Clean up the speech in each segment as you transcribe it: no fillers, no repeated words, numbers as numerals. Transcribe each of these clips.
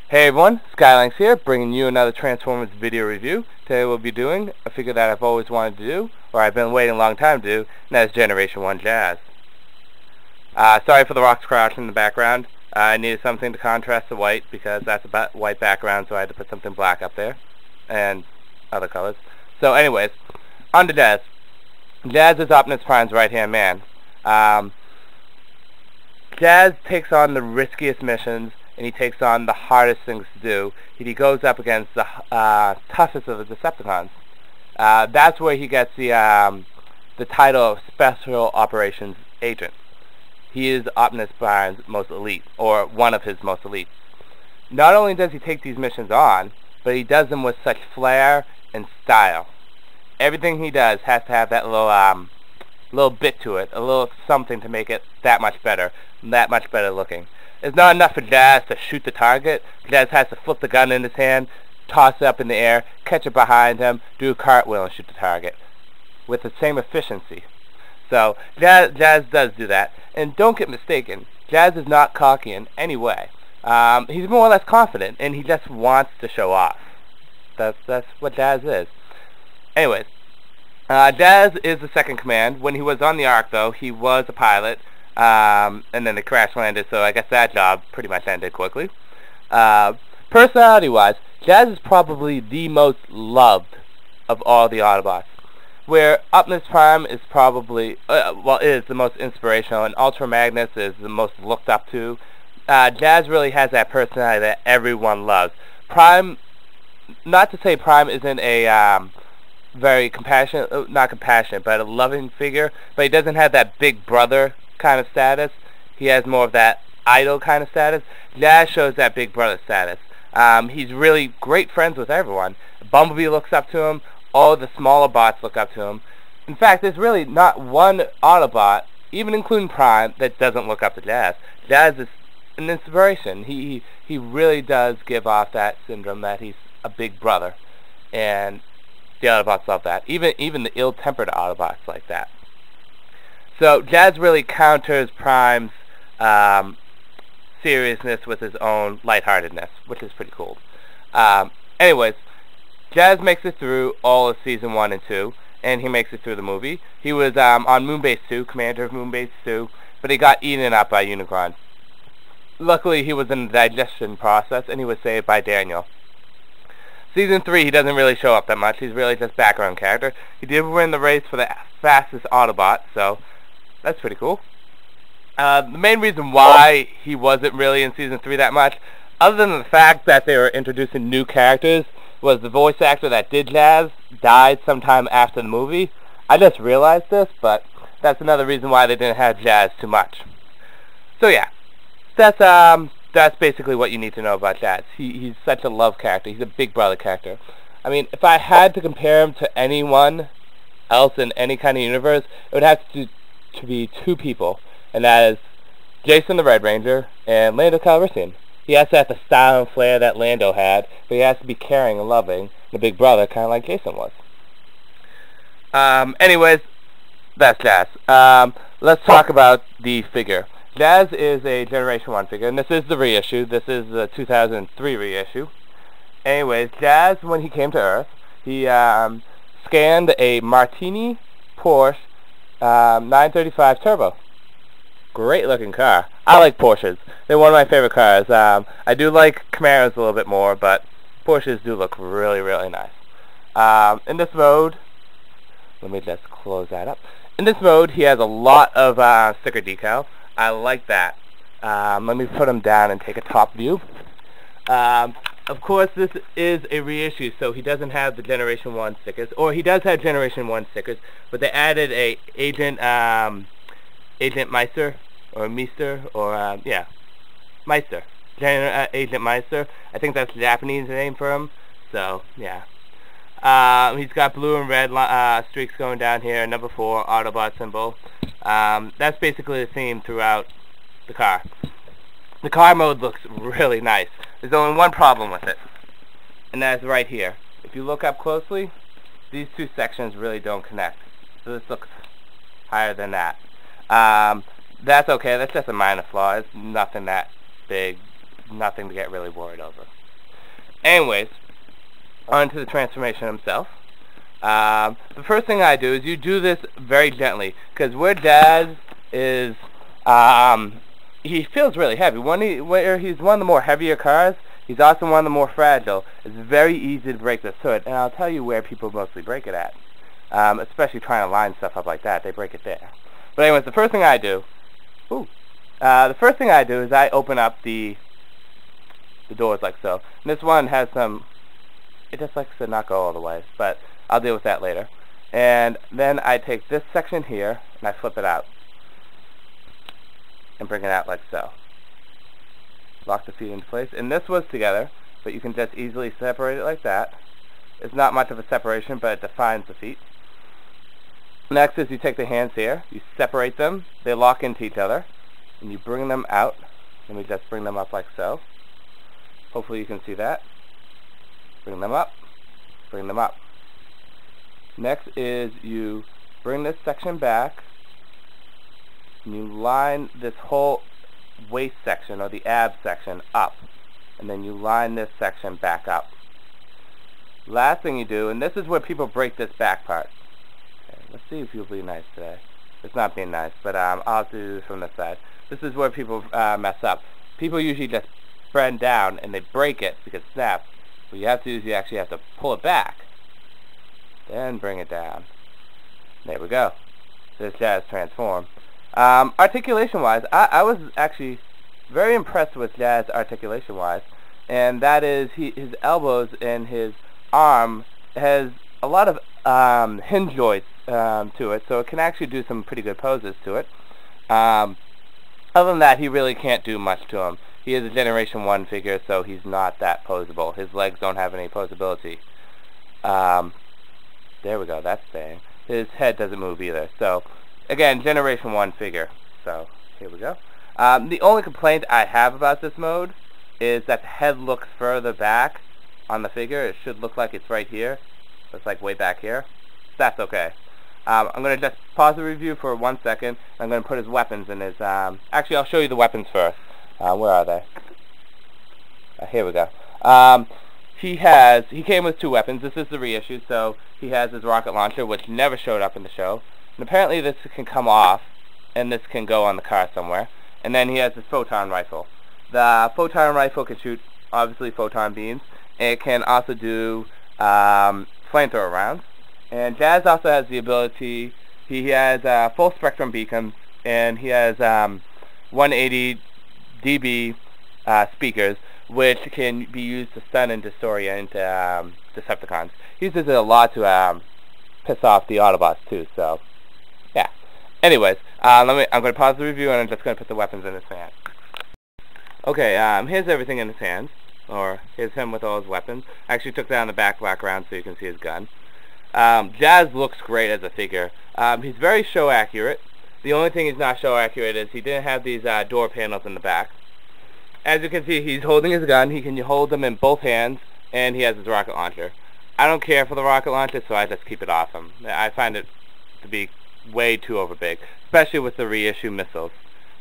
Hey everyone, Skylanx here, bringing you another Transformers video review. Today we'll be doing a figure that I've always wanted to do, or I've been waiting a long time to do, and that is Generation 1 Jazz. Sorry for the rocks crashing in the background. I needed something to contrast the white, because that's a white background, so I had to put something black up there, and other colors. So anyways, on to Jazz. Jazz is Optimus Prime's right-hand man. Jazz takes on the riskiest missions, and he takes on the hardest things to do. He goes up against the toughest of the Decepticons. That's where he gets the title of Special Operations Agent. He is Optimus Prime's most elite, or one of his most elite. Not only does he take these missions on, but he does them with such flair and style. Everything he does has to have that little bit to it, a little something to make it that much better looking. It's not enough for Jazz to shoot the target. Jazz has to flip the gun in his hand, toss it up in the air, catch it behind him, do a cartwheel and shoot the target with the same efficiency. So Jazz does do that. And don't get mistaken, Jazz is not cocky in any way. He's more or less confident, and he just wants to show off. That's what Jazz is. Anyways, Jazz is the second command. When he was on the Ark, though, he was a pilot. And then they crash landed, so I guess that job pretty much ended quickly. Personality-wise, Jazz is probably the most loved of all the Autobots, where Optimus Prime is probably, is the most inspirational, and Ultra Magnus is the most looked up to. Jazz really has that personality that everyone loves. Prime, not to say Prime isn't a very compassionate, not compassionate, but a loving figure, but he doesn't have that big brother kind of status. He has more of that idol kind of status. Jazz shows that big brother status. He's really great friends with everyone. Bumblebee looks up to him. All the smaller bots look up to him. In fact, there's really not one Autobot, even including Prime, that doesn't look up to Jazz. Jazz is an inspiration. He really does give off that syndrome that he's a big brother, and the Autobots love that. Even the ill-tempered Autobots like that. So Jazz really counters Prime's seriousness with his own lightheartedness, which is pretty cool. Anyways, Jazz makes it through all of Season 1 and 2, and he makes it through the movie. He was on Moonbase 2, commander of Moonbase 2, but he got eaten up by Unicron. Luckily, he was in the digestion process, and he was saved by Daniel. Season 3, he doesn't really show up that much. He's really just background character. He did win the race for the fastest Autobot, so that's pretty cool. The main reason why he wasn't really in Season 3 that much, other than the fact that they were introducing new characters, was the voice actor that did Jazz died sometime after the movie. I just realized this, but that's another reason why they didn't have Jazz too much. So yeah, that's basically what you need to know about Jazz. He's such a love character. He's a big brother character. I mean, if I had to compare him to anyone else in any kind of universe, it would have to be two people, and that is Jason the Red Ranger and Lando Calrissian. He has to have the style and flair that Lando had, but he has to be caring and loving, the big brother, kind of like Jason was. Anyways, that's Jazz. Let's talk about the figure. Jazz is a Generation 1 figure, and this is the reissue. This is the 2003 reissue. Anyways, Jazz, when he came to Earth, he scanned a Martini Porsche 935 Turbo. Great looking car. I like Porsches. They're one of my favorite cars. I do like Camaros a little bit more, but Porsches do look really, really nice. In this mode, let me just close that up. In this mode, he has a lot of sticker decal. I like that. Let me put him down and take a top view. Of course, this is a reissue, so he doesn't have the Generation 1 stickers. Or he does have Generation 1 stickers, but they added a Agent Meister, or Meister, or, yeah, Meister. Agent Meister. I think that's the Japanese name for him, so, yeah. He's got blue and red streaks going down here, number 4, Autobot symbol. That's basically the theme throughout the car. The car mode looks really nice. There's only one problem with it, and that's right here. If you look up closely, these two sections really don't connect. So this looks higher than that. That's okay. That's just a minor flaw. It's nothing that big. Nothing to get really worried over. Anyways, on to the transformation himself. The first thing I do is you do this very gently, because where Jazz is, he feels really heavy. Where he's one of the more heavier cars, he's also one of the more fragile. It's very easy to break this hood, and I'll tell you where people mostly break it at. Especially trying to line stuff up like that, they break it there. But anyways, the first thing I do, is I open up the doors like so. And this one has some, it just likes to not go all the way, but I'll deal with that later. And then I take this section here and I flip it out and bring it out like so. Lock the feet into place. And this was together, but you can just easily separate it like that. It's not much of a separation, but it defines the feet. Next is you take the hands here, you separate them, they lock into each other, and you bring them out. Let me just bring them up like so. Hopefully you can see that. Bring them up, bring them up. Next is you bring this section back, and you line this whole waist section, or the ab section, up. And then you line this section back up. Last thing you do, and this is where people break this back part. Okay, let's see if you'll be nice today. It's not being nice, but I'll do this from this side. This is where people mess up. People usually just bend down and they break it because it snaps. What you have to do is you actually have to pull it back, then bring it down. There we go. This Jazz transform. Articulation-wise, I was actually very impressed with Jazz articulation-wise, and that is his elbows and his arm has a lot of hinge joints to it, so it can actually do some pretty good poses to it. Other than that, he really can't do much to him. He is a Generation 1 figure, so he's not that posable. His legs don't have any posability. There we go, that's staying. His head doesn't move either. So, again, Generation 1 figure. So, here we go. The only complaint I have about this mode is that the head looks further back on the figure. It should look like it's right here. It's like way back here. That's okay. I'm going to just pause the review for 1 second. I'm going to put his weapons in his... actually, I'll show you the weapons first. Where are they? Here we go. He came with 2 weapons. This is the reissue, so he has his rocket launcher, which never showed up in the show. And apparently this can come off, and this can go on the car somewhere. And then he has his photon rifle. The photon rifle can shoot, obviously, photon beams. It can also do flamethrower rounds. And Jazz also has the ability, he has full spectrum beacons, and he has 180 dB speakers, which can be used to stun and disorient Decepticons. He uses it a lot to piss off the Autobots too, so yeah. Anyways, I'm going to pause the review and I'm just going to put the weapons in his hand. Okay, here's everything in his hands, or here's him with all his weapons. I actually took down the background so you can see his gun. Jazz looks great as a figure. He's very show accurate. The only thing he's not show accurate is he didn't have these door panels in the back. As you can see, he's holding his gun. He can hold them in both hands, and he has his rocket launcher. I don't care for the rocket launcher, so I just keep it off him. I find it to be way too overbig, especially with the reissue missiles.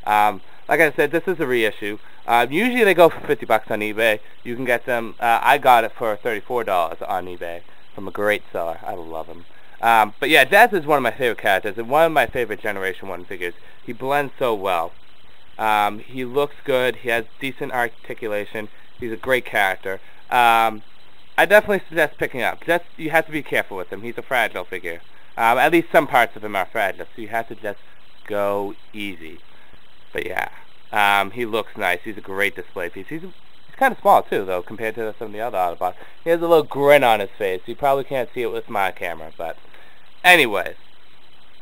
Like I said, this is a reissue. Usually they go for $50 on eBay. You can get them. I got it for $34 on eBay from a great seller. I love him. But yeah, Jazz is one of my favorite characters and one of my favorite Generation 1 figures. He blends so well. He looks good. He has decent articulation. He's a great character. I definitely suggest picking up. Just you have to be careful with him. He's a fragile figure. At least some parts of him are fragile, so you have to just go easy. But yeah, he looks nice. He's a great display piece. He's kind of small too, though, compared to some of the other Autobots. He has a little grin on his face. You probably can't see it with my camera, but anyways.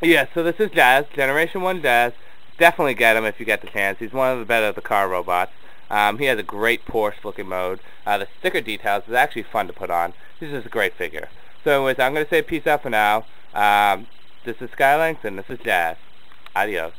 Yeah, so this is Jazz, Generation 1 Jazz. Definitely get him if you get the chance. He's one of the better of the car robots. He has a great Porsche-looking mode. The sticker details is actually fun to put on. He's just a great figure. So anyways, I'm going to say peace out for now. This is Skylynx, and this is Jazz. Adios.